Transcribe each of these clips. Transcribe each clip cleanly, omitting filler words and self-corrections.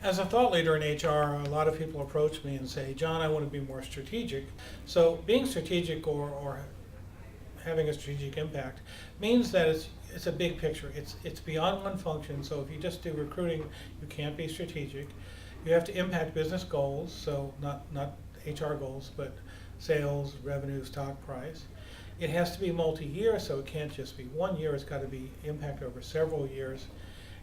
As a thought leader in HR, a lot of people approach me and say, John, I want to be more strategic. So being strategic or having a strategic impact means that it's a big picture. It's beyond one function. So if you just do recruiting, you can't be strategic. You have to impact business goals, so not HR goals, but sales, revenue, stock price. It has to be multi-year, so it can't just be 1 year. It's got to be impact over several years.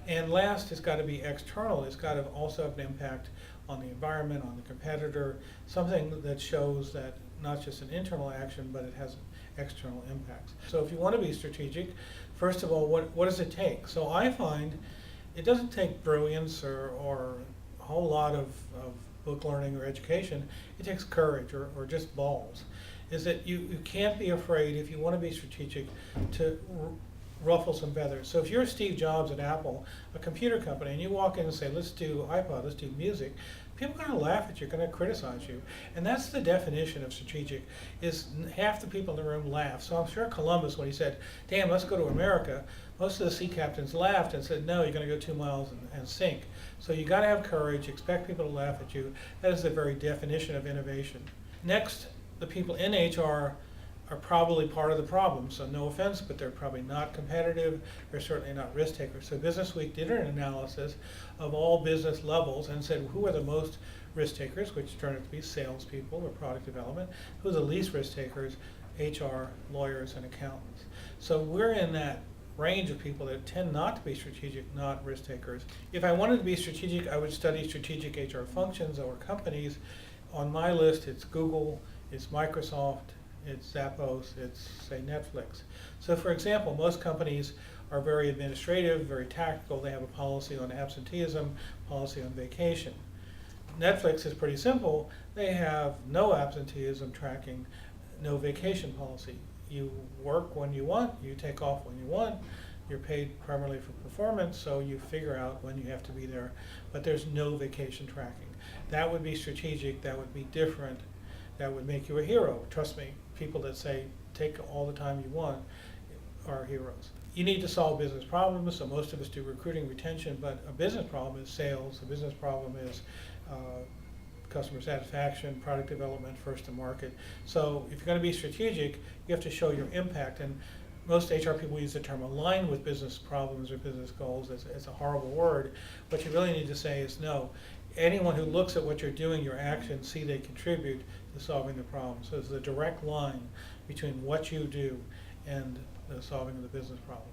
And last, it's got to be external. It's got to also have an impact on the environment, on the competitor, something that shows that not just an internal action, but it has external impacts. So if you want to be strategic, first of all, what does it take? So I find it doesn't take brilliance or a whole lot of book learning or education. It takes courage or just balls. Is that you can't be afraid, if you want to be strategic, to ruffle some feathers. So if you're Steve Jobs at Apple, a computer company, and you walk in and say, let's do iPod, let's do music, people are going to laugh at you, going to criticize you. And that's the definition of strategic, is half the people in the room laugh. So I'm sure Columbus, when he said, damn, let's go to America, most of the sea captains laughed and said, no, you're going to go 2 miles and sink. So you got to have courage, expect people to laugh at you. That is the very definition of innovation. Next, the people in HR are probably part of the problem. So no offense, but they're probably not competitive. They're certainly not risk takers. So Business Week did an analysis of all business levels and said who are the most risk takers, which turned out to be salespeople or product development. Who are the least risk takers? HR, lawyers, and accountants. So we're in that range of people that tend not to be strategic, not risk takers. If I wanted to be strategic, I would study strategic HR functions or companies. On my list, it's Google, it's Microsoft, it's Zappos, it's, say, Netflix. So for example, most companies are very administrative, very tactical. They have a policy on absenteeism, policy on vacation. Netflix is pretty simple. They have no absenteeism tracking, no vacation policy. You work when you want, you take off when you want, you're paid primarily for performance, so you figure out when you have to be there, but there's no vacation tracking. That would be strategic, that would be different, that would make you a hero. Trust me, people that say take all the time you want are heroes. You need to solve business problems, so most of us do recruiting, retention, but a business problem is sales, a business problem is customer satisfaction, product development, first to market. So if you're going to be strategic, you have to show your impact. And most HR people use the term align with business problems or business goals. It's a horrible word. What you really need to say is no. Anyone who looks at what you're doing, your actions, see they contribute to solving the problem. So there's a direct line between what you do and the solving of the business problem.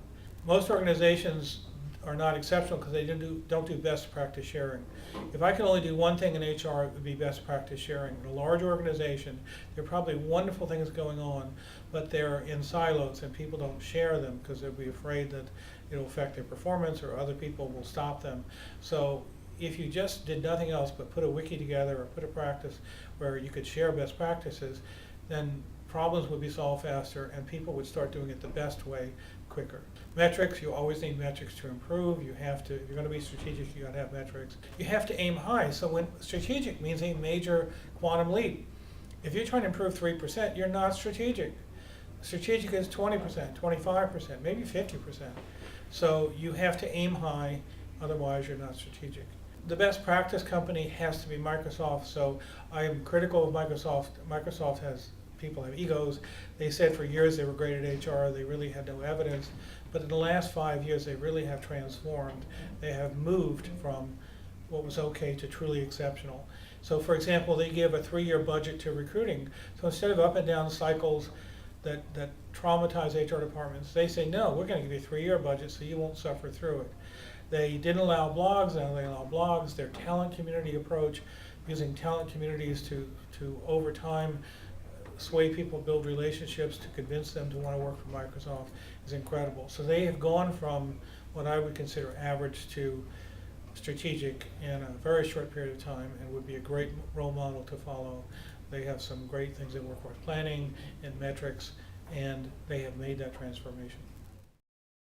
Most organizations are not exceptional because they don't do best practice sharing. If I can only do one thing in HR, it would be best practice sharing. In a large organization, there are probably wonderful things going on, but they're in silos and people don't share them because they'll be afraid that it'll affect their performance or other people will stop them. So if you just did nothing else but put a wiki together or put a practice where you could share best practices, then problems would be solved faster and people would start doing it the best way quicker. Metrics, you always need metrics to improve. You have to, if you're going to be strategic, you got to have metrics. You have to aim high. So when strategic means a major quantum leap. If you're trying to improve 3%, you're not strategic. Strategic is 20%, 25%, maybe 50%. So you have to aim high, otherwise you're not strategic. The best practice company has to be Microsoft, so I am critical of Microsoft. Microsoft has, people have egos. They said for years they were great at HR, they really had no evidence, but in the last 5 years they really have transformed. They have moved from what was okay to truly exceptional. So for example, they give a 3-year budget to recruiting. So instead of up and down cycles that traumatize HR departments, they say, no, we're going to give you a 3-year budget so you won't suffer through it. They didn't allow blogs, now they allow blogs. Their talent community approach, using talent communities to over time sway people, build relationships to convince them to want to work for Microsoft is incredible. So they have gone from what I would consider average to strategic in a very short period of time and would be a great role model to follow. They have some great things in workforce planning and metrics, and they have made that transformation.